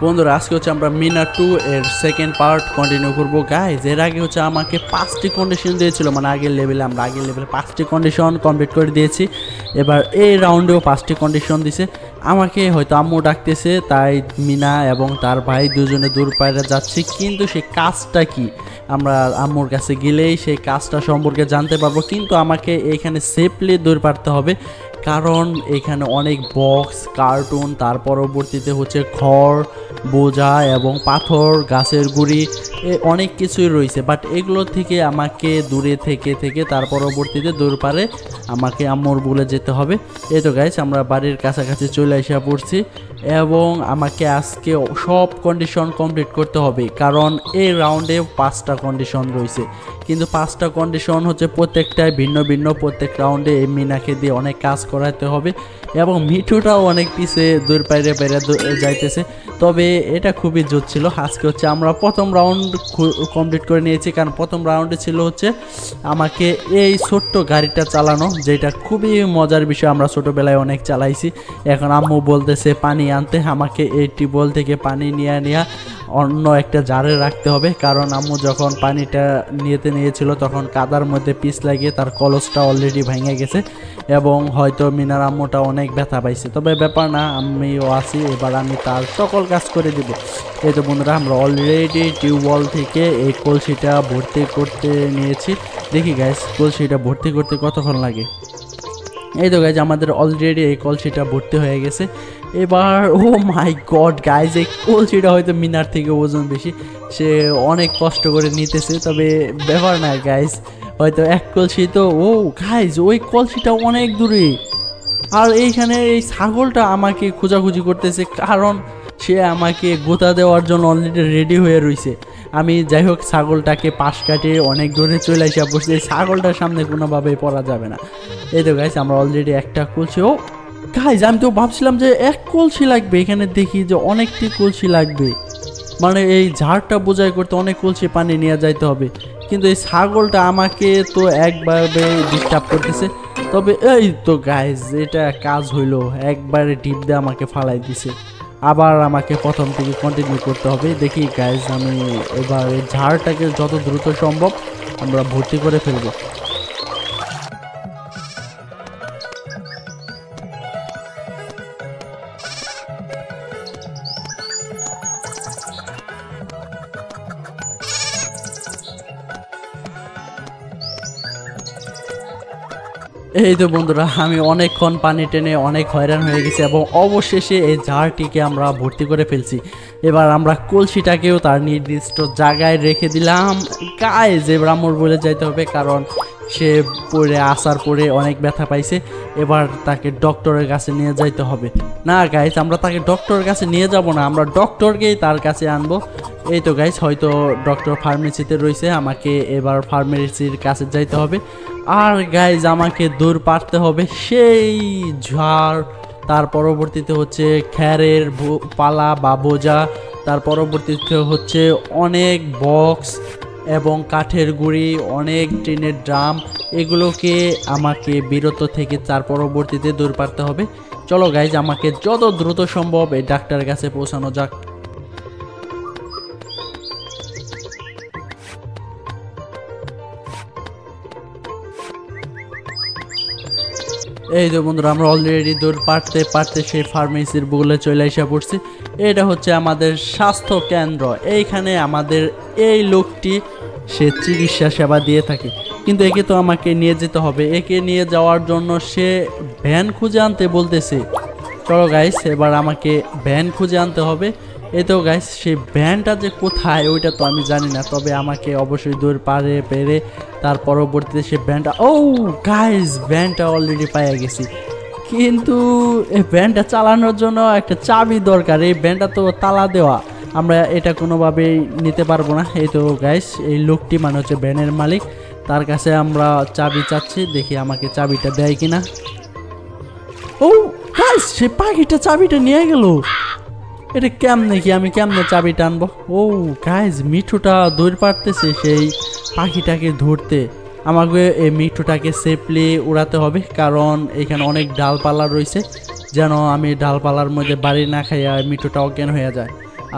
বন্ধুরা আজকে হচ্ছে আমরা মিনা 2 এর সেকেন্ড পার্ট কন্টিনিউ করবো গাইজ। এর আগে হচ্ছে আমাকে 5টি কন্ডিশন দিয়েছিল, মানে আগের লেভেলে 5টি কন্ডিশন কমপ্লিট করে দিয়েছি। এবার এই রাউন্ডেও 5টি কন্ডিশন দিছে। আমাকে হয়তো আম্মু ডাকতেছে, তাই মিনা এবং তার ভাই দুজনে দূর পায়রা যাচ্ছি, কিন্তু সেই কাজটা কি আমরা আম্মুর কাছে গেলেই সেই কাজটা সম্পর্কে জানতে পারবো। কিন্তু আমাকে এইখানে সেফলি দূর পারতে হবে, কারণ এখানে অনেক বক্স, কার্টুন, তার পরবর্তীতে হচ্ছে খড়, বোঝা এবং পাথর, গাছের গুঁড়ি, অনেক কিছুই রয়েছে। বাট এগুলো থেকে আমাকে দূরে থেকে তার পরবর্তীতে দূর পারে আমাকে আম্মুর বলে যেতে হবে। এই তো গাইস, আমরা বাড়ির কাছাকাছি চলে এসে পড়ছি এবং আমাকে আজকে সব কন্ডিশন কমপ্লিট করতে হবে, কারণ এই রাউন্ডে 5টা কন্ডিশন রয়েছে। কিন্তু 5টা কন্ডিশন হচ্ছে প্রত্যেকটাই ভিন্ন ভিন্ন। প্রত্যেক রাউন্ডে এই মিনাকে দিয়ে অনেক কাজ করাতে হবে এবং মিঠুটাও অনেক পিছে দূর পাইরে যাইতেছে। তবে এটা খুবই জোর ছিল। আজকে হচ্ছে আমরা প্রথম রাউন্ড কমপ্লিট করে নিয়েছি, কারণ প্রথম রাউন্ডে ছিল হচ্ছে আমাকে এই ছোট্ট গাড়িটা চালানো, যেটা খুবই মজার বিষয়। আমরা ছোটোবেলায় অনেক চালাইছি। এখন আম্মু বলতেছে পানি আনতে, আমাকে এই টিউবওয়েল থেকে পানি নিয়ে অন্য একটা জারে রাখতে হবে, কারণ আম্মু যখন পানিটা নিয়েছিল তখন কাদার মধ্যে পিস লাগিয়ে তার কলসটা অলরেডি ভেঙে গেছে এবং হয়তো মিনার আম্মুটা অনেক ব্যথা পাইছে। তবে ব্যাপার না, আমিও আছি, এবার আমি তার সকল কাজ করে দিব। এই তো বন্ধুরা, আমরা অলরেডি টিউবওয়েল থেকে এই কলসিটা ভর্তি করতে নিয়েছি। দেখি গাইস, কলসিটা ভর্তি করতে কতক্ষণ লাগে। এই তো গাইজ, আমাদের অলরেডি এই কলসিটা ভর্তি হয়ে গেছে। এবার ও মাই গড গাইজ, এই কলসিটা হয়তো মিনার থেকে ওজন বেশি, সে অনেক কষ্ট করে নিতেছে। তবে ব্যাপার না গাইজ, হয়তো এক কলসি তো। ও গাইজ, ওই কলসিটা অনেক দূরে। আর এইখানে এই ছাগলটা আমাকে খোঁজাখুঁজি করতেছে, কারণ সে আমাকে গোতা দেওয়ার জন্য অলরেডি রেডি হয়ে রয়েছে। আমি যাই হোক ছাগলটাকে পাশ কাটিয়ে অনেক দূরে চলে আসা বসছি। এই ছাগলটার সামনে কোনোভাবেই পড়া যাবে না। এই তো গাইজ, আমরা অলরেডি একটা কলসি। ও গাইজ, আমি তো ভাবছিলাম যে এক কলসি লাগবে, এখানে দেখি যে অনেকটি কলসি লাগবে, মানে এই ঝাড়টা বোঝাই করতে অনেক কলসি পানি নিয়ে যাইতে হবে। কিন্তু এই ছাগলটা আমাকে তো একবারে ডিস্টার্ব করতেছে। তবে এই তো গাইজ, এটা কাজ হইলো, একবারে টিপ দিয়ে আমাকে ফালাই দিছে। আবার আমাকে প্রথম থেকে কন্টিনিউ করতে হবে। দেখি গাইজ, আমি এবার এই ঝাড়টাকে যত দ্রুত সম্ভব আমরা ভর্তি করে ফেলবো। এই তো বন্ধুরা, আমি অনেকক্ষণ পানি টেনে অনেক হয়রান হয়ে গেছি এবং অবশেষে এই জারটিকে আমরা ভর্তি করে ফেলছি। এবার আমরা কলসিটাকেও তার নির্দিষ্ট জায়গায় রেখে দিলাম। গাইজ, এবার আমার বলে যাইতে হবে, কারণ সে আসার পরে অনেক ব্যথা পাইছে। এবার তাকে ডক্টরের কাছে নিয়ে যাইতে হবে। না গাইজ, আমরা তাকে ডক্টরের কাছে নিয়ে যাব না, আমরা ডক্টরকেই তার কাছে আনবো। এই তো গাইজ, হয়তো ডক্টর ফার্মেসিতে রয়েছে, আমাকে এবার ফার্মেসির কাছে যাইতে হবে। আর গাইজ, আমাকে দূর পারতে হবে সেই ঝাড়, তার পরবর্তীতে হচ্ছে খ্যারের পালা বা বোঝা, তার পরবর্তীতে হচ্ছে অনেক বক্স এবং কাঠের গুঁড়ি, অনেক টিনের ড্রাম। এগুলোকে আমাকে বিরত থেকে তার পরবর্তীতে দূর পারতে হবে। চলো গাইজ, আমাকে যত দ্রুত সম্ভব এই ডাক্তারের কাছে পৌঁছানো যাক। এই তো বন্ধুরা, আমরা অলরেডি দূর পারতে সেই ফার্মেসির বলে চলে এসে পড়ছি। এটা হচ্ছে আমাদের স্বাস্থ্য কেন্দ্র। এইখানে আমাদের এই লোকটি সে চিকিৎসা সেবা দিয়ে থাকে, কিন্তু একে তো আমাকে নিয়ে যেতে হবে। একে নিয়ে যাওয়ার জন্য সে ভ্যান খুঁজে আনতে বলতেছে। চলো গাইস, এবার আমাকে ভ্যান খুঁজে আনতে হবে। এই তো গাইস, সেই ভ্যানটা যে কোথায় ওইটা তো আমি জানি না, তবে আমাকে অবশ্যই দূর পেরে তার পরবর্তীতে সে ভ্যানটা, ও গাইস, ভ্যানটা অলরেডি পেয়ে গেছি। কিন্তু এই ভ্যানটা চালানোর জন্য একটা চাবি দরকার। এই ভ্যানটা তো তালা দেওয়া, আমরা এটা কোনোভাবেই নিতে পারবো না। এই তো গাইস, এই লোকটি মানে হচ্ছে ভ্যানের মালিক, তার কাছে আমরা চাবি চাচ্ছি, দেখি আমাকে চাবিটা দেয় কিনা। ও গাইস, সে পাখিটা চাবিটা নিয়ে গেল। এটা কেমনে কি, আমি কেমনে চাবিটা আনবো? ও গাইজ, মিঠুটা দৌড় পারতেছে সেই পাখিটাকে ধরতে। আমাকে এই মিঠুটাকে সেফলি উড়াতে হবে, কারণ এখানে অনেক ডালপালা রয়েছে, যেন আমি ডালপালার মধ্যে বাড়ি না খাইয়া মিঠুটা অজ্ঞান হয়ে যায়।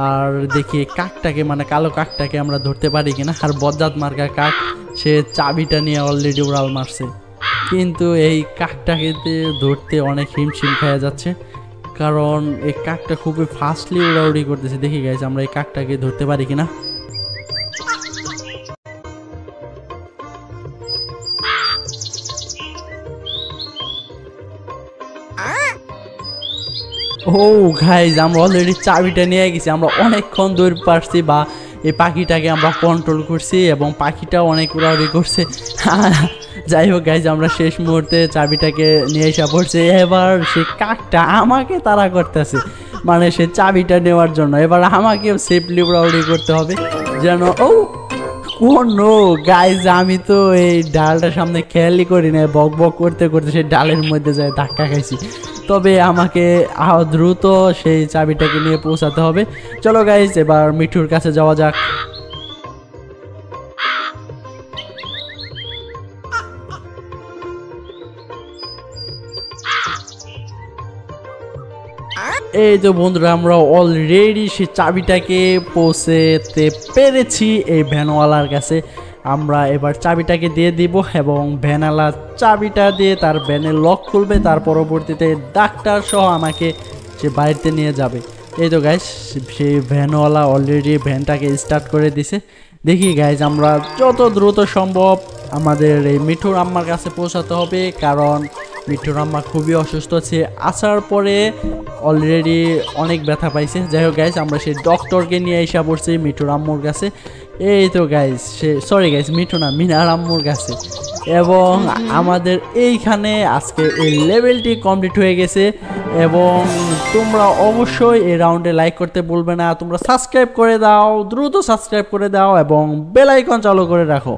আর দেখি কাকটাকে মানে কালো কাকটাকে আমরা ধরতে পারি কিনা। আর বজ্জাত মার্কা কাক সে চাবিটা নিয়ে অলরেডি উড়াল মারছে, কিন্তু এই কাকটাকে ধরতে অনেক হিমশিম খাওয়া যাচ্ছে, কারণ এই কাকটা খুবই ফাস্টলি উড়াউড়ি করতেছে। দেখি গাইস আমরা এই কাকটাকে ধরতে পারি কিনা। ও গাইস আমরা অলরেডি চাবিটা নিয়ে গেছি, আমরা অনেকক্ষণ দৌড় পারছি বা এই পাখিটাকে আমরা কন্ট্রোল করছি এবং পাখিটাও অনেক উড়াউড়ি করছে। যাই হোক গাইস আমরা শেষ মুহূর্তে চাবিটাকে নিয়ে এসে পড়ছে। এবার সে কাকটা আমাকে তাড়া করতেছে, মানে সে চাবিটা নেওয়ার জন্য। এবার আমাকেও সেফলি উড়াউড়ি করতে হবে যেন। ও নো গাইস আমি তো এই ডালটার সামনে খেয়ালই করি না, বক বক করতে করতে সেই ডালের মধ্যে যায় ধাক্কা খাইছি। তবে আমাকে দ্রুত সেই চাবিটাকে নিয়ে পৌঁছাতে হবে। চলো গাইস এবার মিঠুর কাছে যাওয়া যাক। এই তো বন্ধুরা আমরা অলরেডি সেই চাবিটাকে পৌঁছতে পেরেছি এই ভ্যানওয়ালার কাছে। আমরা এবার চাবিটাকে দিয়ে দিব এবং ভ্যানওয়ালা চাবিটা দিয়ে তার ভ্যানের লক খুলবে, তার পরবর্তীতে ডাক্তার সহ আমাকে সে বাড়িতে নিয়ে যাবে। এই তো গাইস সেই ভ্যানওয়ালা অলরেডি ভ্যানটাকে স্টার্ট করে দিছে। দেখি গাইস আমরা যত দ্রুত সম্ভব আমাদের এই মিঠুর আম্মার কাছে পৌঁছাতে হবে, কারণ মিঠুর আম্মা খুবই অসুস্থ আছে, আসার পরে অলরেডি অনেক ব্যথা পাইছে। যাই হোক গাইস আমরা সেই ডক্টরকে নিয়ে এসে পড়ছি মিঠুর আম্মুর কাছে। এই তো guys say sorry guys Mithu না মিনার আম্মুর কাছে। এবং আমাদের এইখানে আজকে এই লেভেলটি কমপ্লিট হয়ে গেছে। এবং তোমরা অবশ্যই এই রাউন্ডে লাইক করতে ভুলবে না, তোমরা সাবস্ক্রাইব করে দাও, দ্রুত সাবস্ক্রাইব করে দাও এবং বেল আইকন চালু করে রাখো।